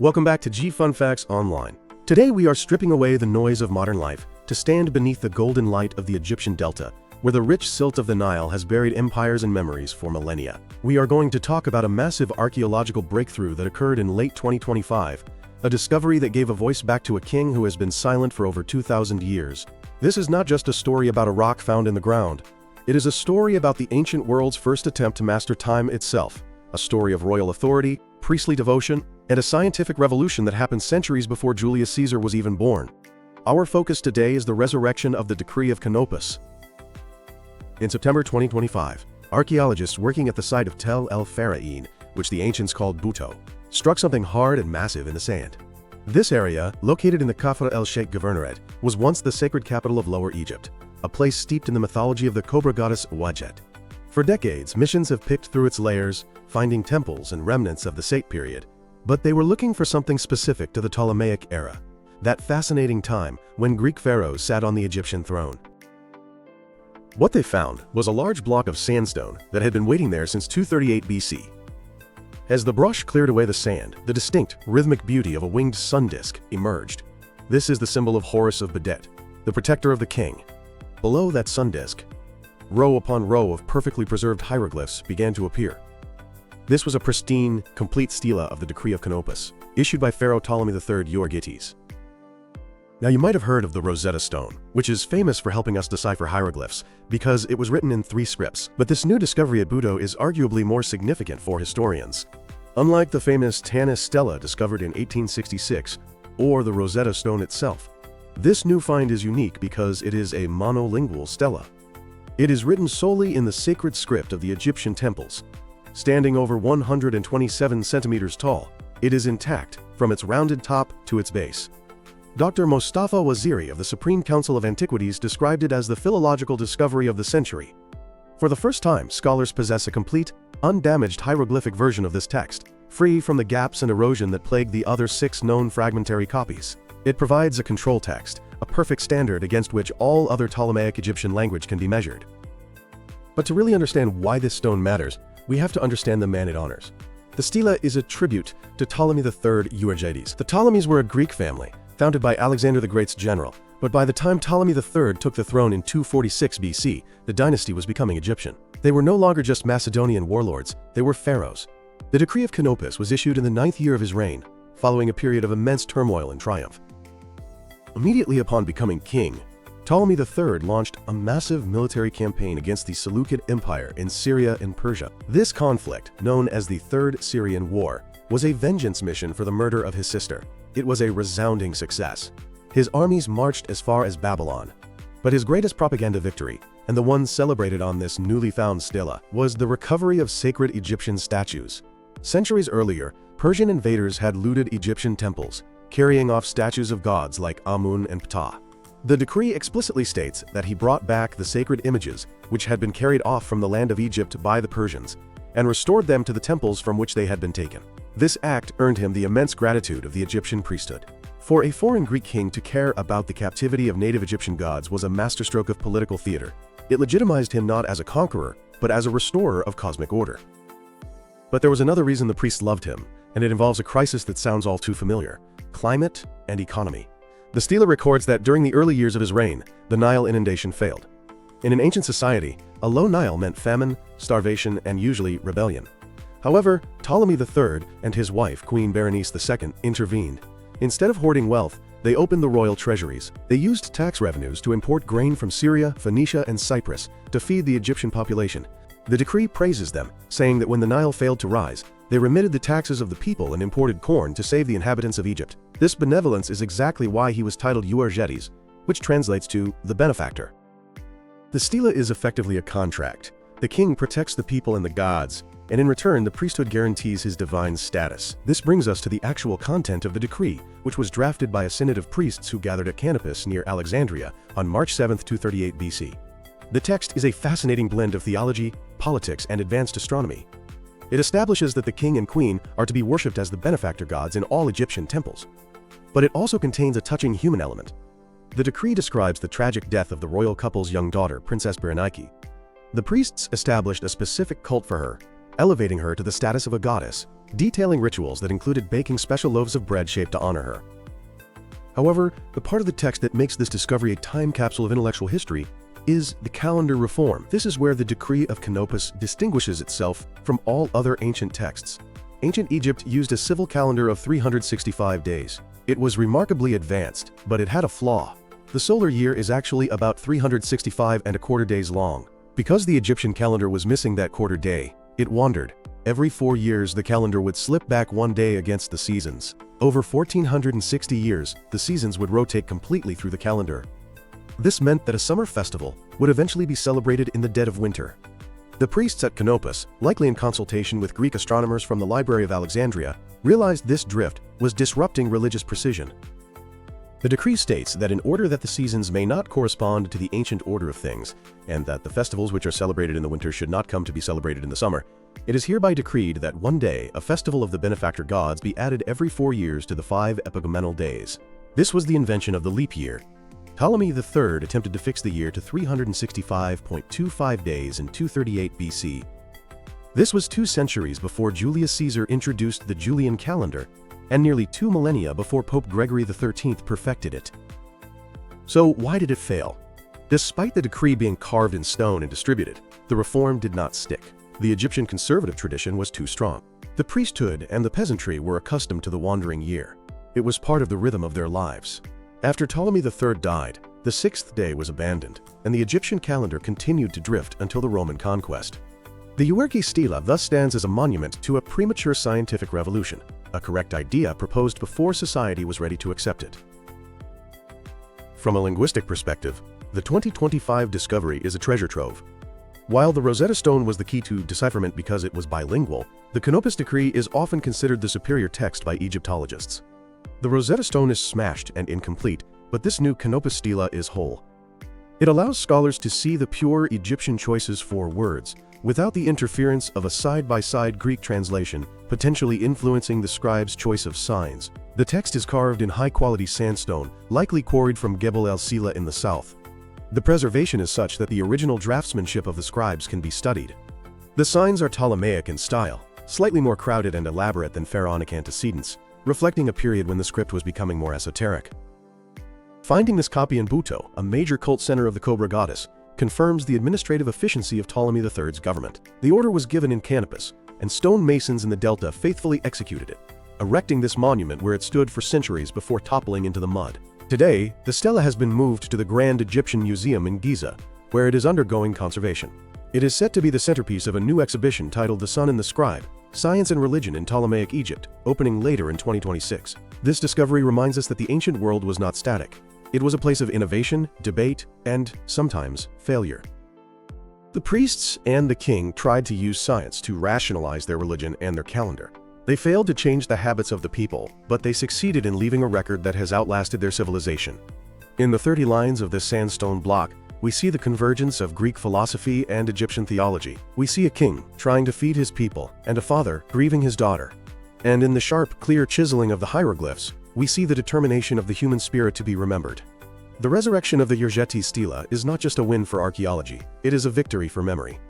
Welcome back to G Fun Facts Online. Today we are stripping away the noise of modern life to stand beneath the golden light of the Egyptian Delta, where the rich silt of the Nile has buried empires and memories for millennia. We are going to talk about a massive archaeological breakthrough that occurred in late 2025, a discovery that gave a voice back to a king who has been silent for over 2,000 years. This is not just a story about a rock found in the ground. It is a story about the ancient world's first attempt to master time itself, a story of royal authority, priestly devotion, and a scientific revolution that happened centuries before Julius Caesar was even born. Our focus today is the resurrection of the Decree of Canopus. In September 2025, archaeologists working at the site of Tel El Pharaoh, which the ancients called Buto, struck something hard and massive in the sand. This area, located in the Kafr el-Sheikh Governorate, was once the sacred capital of Lower Egypt, a place steeped in the mythology of the cobra goddess Wajet. For decades, missions have picked through its layers, finding temples and remnants of the Sate period. But they were looking for something specific to the Ptolemaic era, that fascinating time when Greek pharaohs sat on the Egyptian throne. What they found was a large block of sandstone that had been waiting there since 238 BC. As the brush cleared away the sand, the distinct, rhythmic beauty of a winged sun disk emerged. This is the symbol of Horus of Bedet, the protector of the king. Below that sun disk, row upon row of perfectly preserved hieroglyphs began to appear. This was a pristine, complete stela of the Decree of Canopus, issued by Pharaoh Ptolemy III Euergetes. Now you might have heard of the Rosetta Stone, which is famous for helping us decipher hieroglyphs, because it was written in 3 scripts. But this new discovery at Buto is arguably more significant for historians. Unlike the famous Tannis Stela discovered in 1866, or the Rosetta Stone itself, this new find is unique because it is a monolingual stela. It is written solely in the sacred script of the Egyptian temples. Standing over 127 centimeters tall, it is intact from its rounded top to its base. Dr. Mostafa Waziri of the Supreme Council of Antiquities described it as the philological discovery of the century. For the first time, scholars possess a complete, undamaged hieroglyphic version of this text, free from the gaps and erosion that plagued the other 6 known fragmentary copies. It provides a control text, a perfect standard against which all other Ptolemaic Egyptian language can be measured. But to really understand why this stone matters, we have to understand the man it honors. The stela is a tribute to Ptolemy III Euergetes. The Ptolemies were a Greek family, founded by Alexander the Great's general, but by the time Ptolemy III took the throne in 246 BC, the dynasty was becoming Egyptian. They were no longer just Macedonian warlords, they were pharaohs. The Decree of Canopus was issued in the 9th year of his reign, following a period of immense turmoil and triumph. Immediately upon becoming king, Ptolemy III launched a massive military campaign against the Seleucid Empire in Syria and Persia. This conflict, known as the Third Syrian War, was a vengeance mission for the murder of his sister. It was a resounding success. His armies marched as far as Babylon. But his greatest propaganda victory, and the one celebrated on this newly found stela, was the recovery of sacred Egyptian statues. Centuries earlier, Persian invaders had looted Egyptian temples, carrying off statues of gods like Amun and Ptah. The decree explicitly states that he brought back the sacred images which had been carried off from the land of Egypt by the Persians, and restored them to the temples from which they had been taken. This act earned him the immense gratitude of the Egyptian priesthood. For a foreign Greek king to care about the captivity of native Egyptian gods was a masterstroke of political theater. It legitimized him not as a conqueror, but as a restorer of cosmic order. But there was another reason the priests loved him, and it involves a crisis that sounds all too familiar: climate and economy. The stela records that during the early years of his reign, the Nile inundation failed. In an ancient society, a low Nile meant famine, starvation, and usually rebellion. However, Ptolemy III and his wife, Queen Berenice II, intervened. Instead of hoarding wealth, they opened the royal treasuries. They used tax revenues to import grain from Syria, Phoenicia, and Cyprus to feed the Egyptian population. The decree praises them, saying that when the Nile failed to rise, they remitted the taxes of the people and imported corn to save the inhabitants of Egypt. This benevolence is exactly why he was titled Euergetes, which translates to the Benefactor. The stela is effectively a contract. The king protects the people and the gods, and in return the priesthood guarantees his divine status. This brings us to the actual content of the decree, which was drafted by a synod of priests who gathered at Canopus near Alexandria on March 7, 238 BC. The text is a fascinating blend of theology, politics, and advanced astronomy. It establishes that the king and queen are to be worshipped as the benefactor gods in all Egyptian temples. But it also contains a touching human element. The decree describes the tragic death of the royal couple's young daughter, Princess Berenike. The priests established a specific cult for her, elevating her to the status of a goddess. detailing rituals that included baking special loaves of bread shaped to honor her. However, the part of the text that makes this discovery a time capsule of intellectual history is the calendar reform. This is where the Decree of Canopus distinguishes itself from all other ancient texts. Ancient Egypt used a civil calendar of 365 days. It was remarkably advanced, but it had a flaw. The solar year is actually about 365 and a quarter days long. Because the Egyptian calendar was missing that quarter day, it wandered. Every 4 years, the calendar would slip back one day against the seasons. Over 1460 years, the seasons would rotate completely through the calendar. This meant that a summer festival would eventually be celebrated in the dead of winter. The priests at Canopus, likely in consultation with Greek astronomers from the Library of Alexandria, realized this drift was disrupting religious precision. The decree states that in order that the seasons may not correspond to the ancient order of things, and that the festivals which are celebrated in the winter should not come to be celebrated in the summer, it is hereby decreed that one day a festival of the Benefactor gods be added every 4 years to the 5 epagomenal days. This was the invention of the leap year. Ptolemy III attempted to fix the year to 365.25 days in 238 BC. This was 2 centuries before Julius Caesar introduced the Julian calendar, and nearly 2 millennia before Pope Gregory XIII perfected it. So why did it fail? Despite the decree being carved in stone and distributed, the reform did not stick. The Egyptian conservative tradition was too strong. The priesthood and the peasantry were accustomed to the wandering year. It was part of the rhythm of their lives. After Ptolemy III died, the 6th day was abandoned, and the Egyptian calendar continued to drift until the Roman conquest. The Euergetes Stela thus stands as a monument to a premature scientific revolution, a correct idea proposed before society was ready to accept it. From a linguistic perspective, the 2025 discovery is a treasure trove. While the Rosetta Stone was the key to decipherment because it was bilingual, the Canopus Decree is often considered the superior text by Egyptologists. The Rosetta Stone is smashed and incomplete, but this new Canopus Stela is whole. It allows scholars to see the pure Egyptian choices for words, without the interference of a side-by-side Greek translation, potentially influencing the scribe's choice of signs. The text is carved in high-quality sandstone, likely quarried from Gebel el-Sila in the south. The preservation is such that the original draftsmanship of the scribes can be studied. The signs are Ptolemaic in style, slightly more crowded and elaborate than pharaonic antecedents, reflecting a period when the script was becoming more esoteric. Finding this copy in Buto, a major cult center of the Cobra goddess, confirms the administrative efficiency of Ptolemy III's government. The order was given in Canopus, and stone masons in the Delta faithfully executed it, erecting this monument where it stood for centuries before toppling into the mud. Today, the stela has been moved to the Grand Egyptian Museum in Giza, where it is undergoing conservation. It is set to be the centerpiece of a new exhibition titled The Sun and the Scribe: Science and Religion in Ptolemaic Egypt, opening later in 2026. This discovery reminds us that the ancient world was not static. It was a place of innovation, debate, and, sometimes, failure. The priests and the king tried to use science to rationalize their religion and their calendar. They failed to change the habits of the people, but they succeeded in leaving a record that has outlasted their civilization. In the 30 lines of this sandstone block, we see the convergence of Greek philosophy and Egyptian theology. We see a king trying to feed his people and a father grieving his daughter. And in the sharp, clear chiseling of the hieroglyphs, we see the determination of the human spirit to be remembered. The resurrection of the Euergetes Stela is not just a win for archaeology, it is a victory for memory.